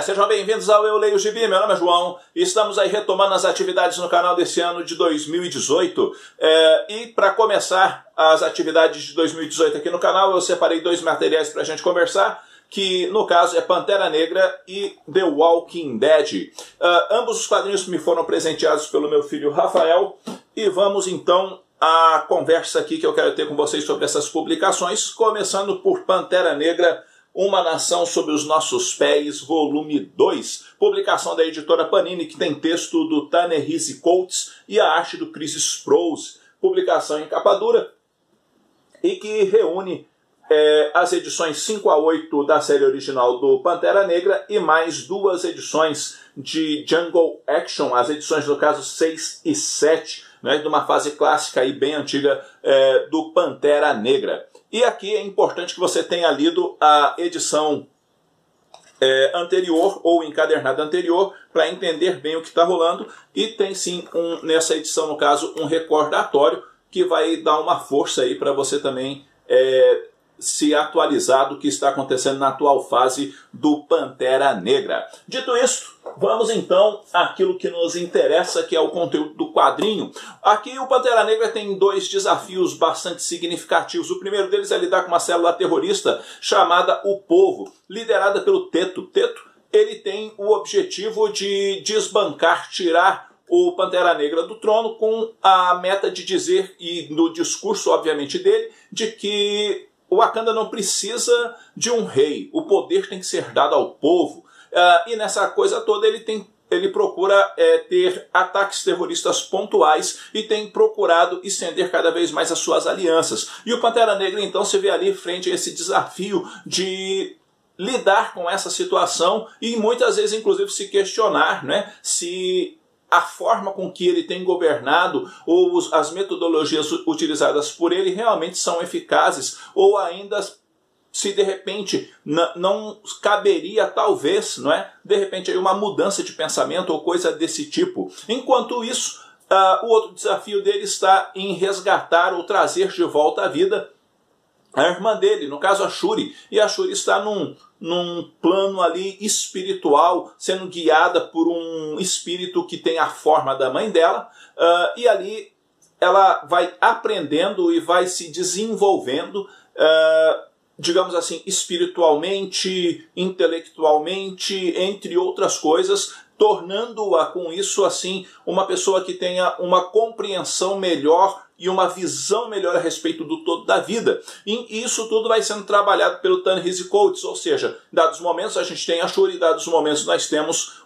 sejam bem-vindos ao Eu Leio Gibi, meu nome é João e estamos aí retomando as atividades no canal desse ano de 2018 e para começar as atividades de 2018 aqui no canal eu separei dois materiais para a gente conversar, que no caso é Pantera Negra e The Walking Dead. Ambos os quadrinhos me foram presenteados pelo meu filho Rafael e vamos então à conversa aqui que eu quero ter com vocês sobre essas publicações, começando por Pantera Negra, Uma Nação Sob os Nossos Pés, volume 2, publicação da editora Panini, que tem texto do Ta-Nehisi Coates e a arte do Chris Sprouse, publicação em capa dura, e que reúne as edições 5 a 8 da série original do Pantera Negra e mais duas edições de Jungle Action, as edições no caso 6 e 7, né, de uma fase clássica e bem antiga do Pantera Negra. E aqui é importante que você tenha lido a edição anterior ou encadernada anterior para entender bem o que está rolando, e tem sim nessa edição, no caso, um recordatório que vai dar uma força aí para você também se atualizar do que está acontecendo na atual fase do Pantera Negra. Dito isso, vamos então àquilo que nos interessa, que é o conteúdo do quadrinho. Aqui o Pantera Negra tem dois desafios bastante significativos. O primeiro deles é lidar com uma célula terrorista chamada O Povo, liderada pelo Teto. Teto, ele tem o objetivo de desbancar, tirar o Pantera Negra do trono, com a meta de dizer, e no discurso obviamente dele, de que o Wakanda não precisa de um rei, o poder tem que ser dado ao povo. E nessa coisa toda ele procura ter ataques terroristas pontuais e tem procurado estender cada vez mais as suas alianças. E o Pantera Negra então se vê ali frente a esse desafio de lidar com essa situação e muitas vezes inclusive se questionar, né, se a forma com que ele tem governado ou as metodologias utilizadas por ele realmente são eficazes, ou ainda se de repente não caberia talvez, não é, de repente aí uma mudança de pensamento ou coisa desse tipo. Enquanto isso, o outro desafio dele está em resgatar ou trazer de volta à vida a irmã dele, no caso a Shuri, e a Shuri está num plano ali espiritual, sendo guiada por um espírito que tem a forma da mãe dela, e ali ela vai aprendendo e vai se desenvolvendo, digamos assim, espiritualmente, intelectualmente, entre outras coisas, tornando-a com isso assim uma pessoa que tenha uma compreensão melhor e uma visão melhor a respeito do todo da vida. E isso tudo vai sendo trabalhado pelo Ta-Nehisi Coates, ou seja, dados momentos a gente tem a Shuri, dados momentos nós temos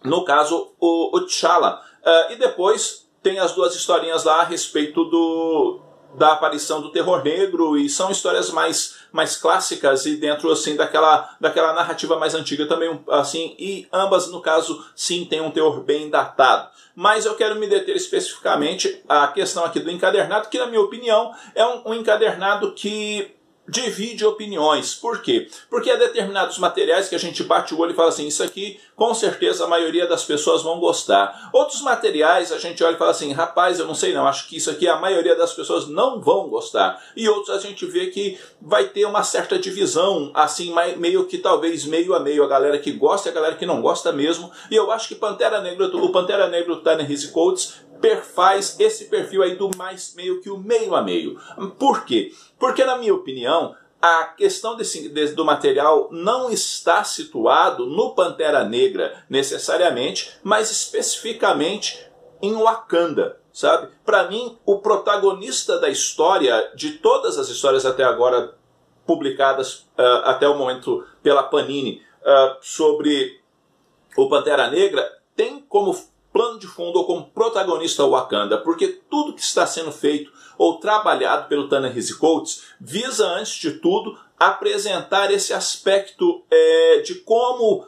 no caso, o T'Challa. E depois tem as duas historinhas lá a respeito da aparição do terror negro, e são histórias mais clássicas e dentro assim daquela narrativa mais antiga também, assim, e ambas no caso sim tem um teor bem datado. Mas eu quero me deter especificamente à questão aqui do encadernado, que na minha opinião é um encadernado que divide opiniões. Por quê? Porque há determinados materiais que a gente bate o olho e fala assim, isso aqui com certeza a maioria das pessoas vão gostar. Outros materiais a gente olha e fala assim, rapaz, eu não sei não, acho que isso aqui a maioria das pessoas não vão gostar. E outros a gente vê que vai ter uma certa divisão, assim, meio que talvez meio a meio, a galera que gosta e a galera que não gosta mesmo. E eu acho que o Pantera Negra do Ta-Nehisi Coates faz esse perfil aí do mais meio que o meio a meio. Por quê? Porque, na minha opinião, a questão do material não está situado no Pantera Negra necessariamente, mas especificamente em Wakanda, sabe? Para mim, o protagonista da história, de todas as histórias até agora publicadas até o momento pela Panini sobre o Pantera Negra, tem como plano de fundo ou como protagonista o Wakanda, porque tudo que está sendo feito ou trabalhado pelo Ta-Nehisi Coates visa, antes de tudo, apresentar esse aspecto de como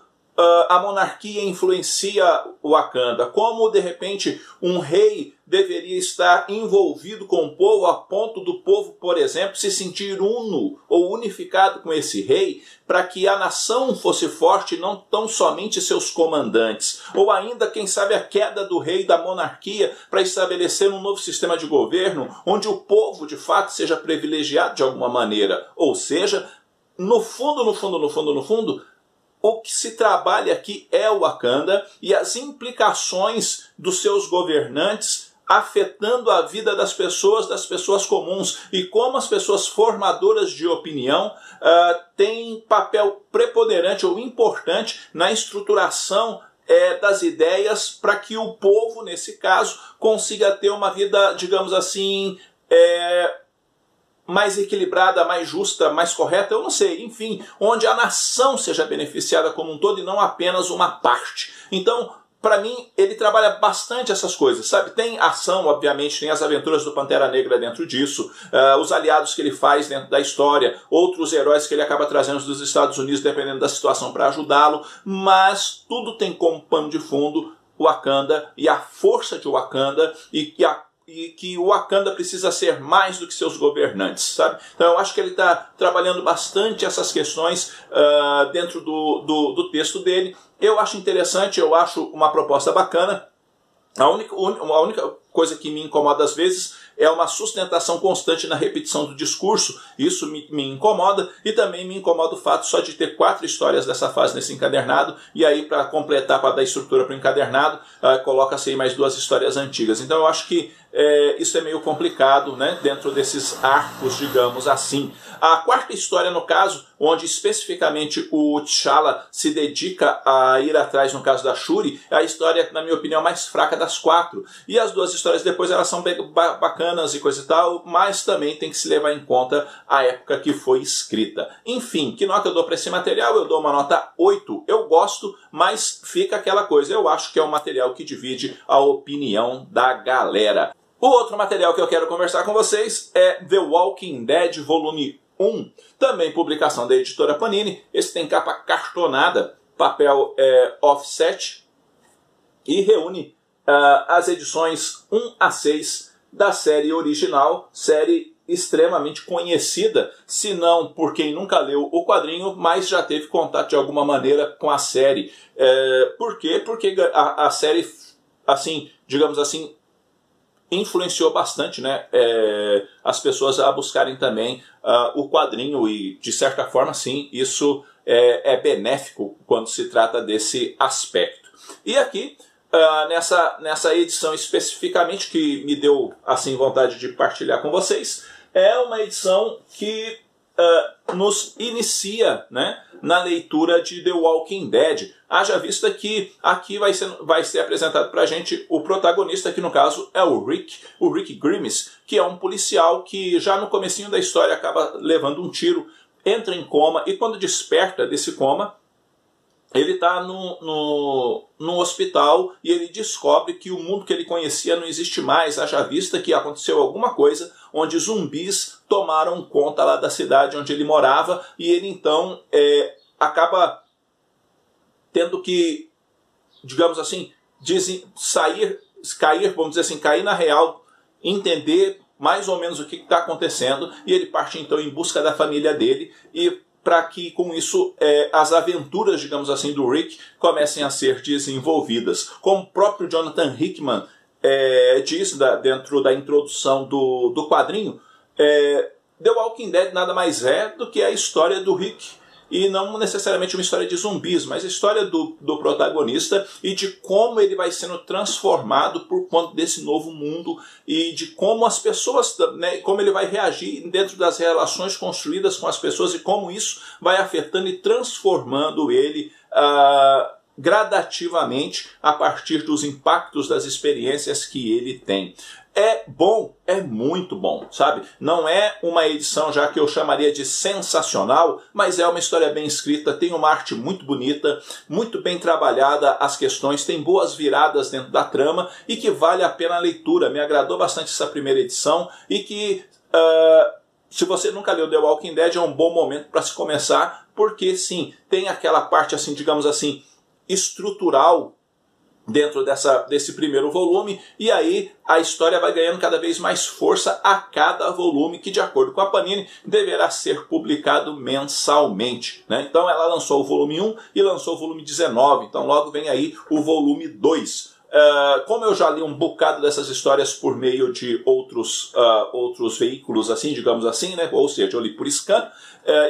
a monarquia influencia o Wakanda, como de repente um rei deveria estar envolvido com o povo a ponto do povo, por exemplo, se sentir uno ou unificado com esse rei, para que a nação fosse forte e não tão somente seus comandantes. Ou ainda, quem sabe, a queda do rei, da monarquia, para estabelecer um novo sistema de governo onde o povo de fato seja privilegiado de alguma maneira. Ou seja, no fundo, o que se trabalha aqui é o Wakanda e as implicações dos seus governantes afetando a vida das pessoas comuns, e como as pessoas formadoras de opinião têm papel preponderante ou importante na estruturação das ideias para que o povo, nesse caso, consiga ter uma vida, digamos assim, mais equilibrada, mais justa, mais correta, eu não sei, enfim, onde a nação seja beneficiada como um todo e não apenas uma parte. Então, para mim, ele trabalha bastante essas coisas, sabe? Tem ação, obviamente, tem as aventuras do Pantera Negra dentro disso, os aliados que ele faz dentro da história, outros heróis que ele acaba trazendo dos Estados Unidos, dependendo da situação, para ajudá-lo, mas tudo tem como pano de fundo o Wakanda e a força de Wakanda e que o Wakanda precisa ser mais do que seus governantes, sabe? Então eu acho que ele está trabalhando bastante essas questões dentro do texto dele. Eu acho interessante, eu acho uma proposta bacana. A única coisa que me incomoda às vezes é uma sustentação constante na repetição do discurso. Isso me incomoda, e também me incomoda o fato só de ter 4 histórias dessa fase nesse encadernado, e aí para completar, para dar estrutura para o encadernado, coloca-se aí mais 2 histórias antigas. Então eu acho que isso é meio complicado, né, dentro desses arcos, digamos assim. A 4ª história, no caso, onde especificamente o T'Challa se dedica a ir atrás, no caso da Shuri, é a história, na minha opinião, mais fraca das 4. E as 2 histórias depois, elas são bacanas e coisa e tal, mas também tem que se levar em conta a época que foi escrita. Enfim, que nota eu dou para esse material? Eu dou uma nota 8. Eu gosto, mas fica aquela coisa, eu acho que é um material que divide a opinião da galera. O outro material que eu quero conversar com vocês é The Walking Dead Volume 1, também publicação da editora Panini. Esse tem capa cartonada, papel offset, e reúne as edições 1 a 6 da série original, série extremamente conhecida, se não por quem nunca leu o quadrinho, mas já teve contato de alguma maneira com a série. Por quê? Porque a série, assim, digamos assim, influenciou bastante, né, as pessoas a buscarem também o quadrinho, e de certa forma sim, isso é benéfico quando se trata desse aspecto. E aqui, nessa edição especificamente, que me deu assim vontade de partilhar com vocês, é uma edição que nos inicia, né, na leitura de The Walking Dead. Haja vista que aqui vai ser apresentado pra gente o protagonista, que no caso é o Rick Grimes, que é um policial que já no comecinho da história acaba levando um tiro, entra em coma, e quando desperta desse coma, ele está num hospital, e ele descobre que o mundo que ele conhecia não existe mais, haja vista que aconteceu alguma coisa onde zumbis tomaram conta lá da cidade onde ele morava, e ele então acaba tendo que, digamos assim, cair na real, entender mais ou menos o que está acontecendo, e ele parte então em busca da família dele, e para que com isso as aventuras, digamos assim, do Rick comecem a ser desenvolvidas. Como o próprio Jonathan Hickman diz dentro da introdução do quadrinho, The Walking Dead nada mais é do que a história do Rick, e não necessariamente uma história de zumbis, mas a história do protagonista e de como ele vai sendo transformado por conta desse novo mundo, e de como as pessoas, né, como ele vai reagir dentro das relações construídas com as pessoas, e como isso vai afetando e transformando ele gradativamente a partir dos impactos das experiências que ele tem. É bom, é muito bom, sabe? Não é uma edição já que eu chamaria de sensacional, mas é uma história bem escrita, tem uma arte muito bonita, muito bem trabalhada as questões, tem boas viradas dentro da trama, e que vale a pena a leitura. Me agradou bastante essa primeira edição, e que se você nunca leu The Walking Dead, é um bom momento para se começar, porque sim, tem aquela parte, assim, digamos assim, estrutural dentro desse primeiro volume, e aí a história vai ganhando cada vez mais força a cada volume, que, de acordo com a Panini, deverá ser publicado mensalmente, né? Então ela lançou o volume 1 e lançou o volume 19, então logo vem aí o volume 2. Como eu já li um bocado dessas histórias por meio de outros veículos, assim, digamos assim, né? Ou seja, eu li por scan,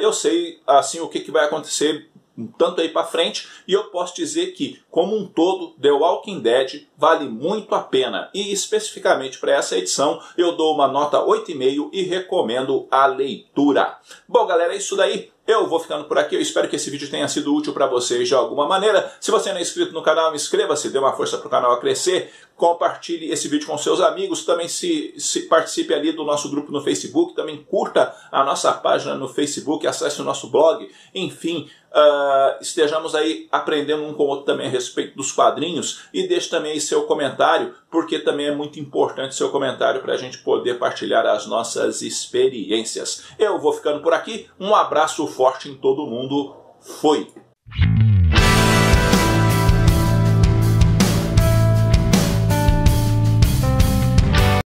eu sei assim o que vai acontecer um tanto aí para frente, e eu posso dizer que, como um todo, The Walking Dead vale muito a pena. E especificamente para essa edição, eu dou uma nota 8,5 e recomendo a leitura. Bom, galera, é isso daí. Eu vou ficando por aqui, eu espero que esse vídeo tenha sido útil para vocês de alguma maneira. Se você não é inscrito no canal, inscreva-se, dê uma força para o canal a crescer. Compartilhe esse vídeo com seus amigos, também se participe ali do nosso grupo no Facebook, também curta a nossa página no Facebook, acesse o nosso blog, enfim, estejamos aí aprendendo um com o outro também a respeito dos quadrinhos, e deixe também aí seu comentário, porque também é muito importante seu comentário para a gente poder partilhar as nossas experiências. Eu vou ficando por aqui, um abraço forte em todo mundo, fui!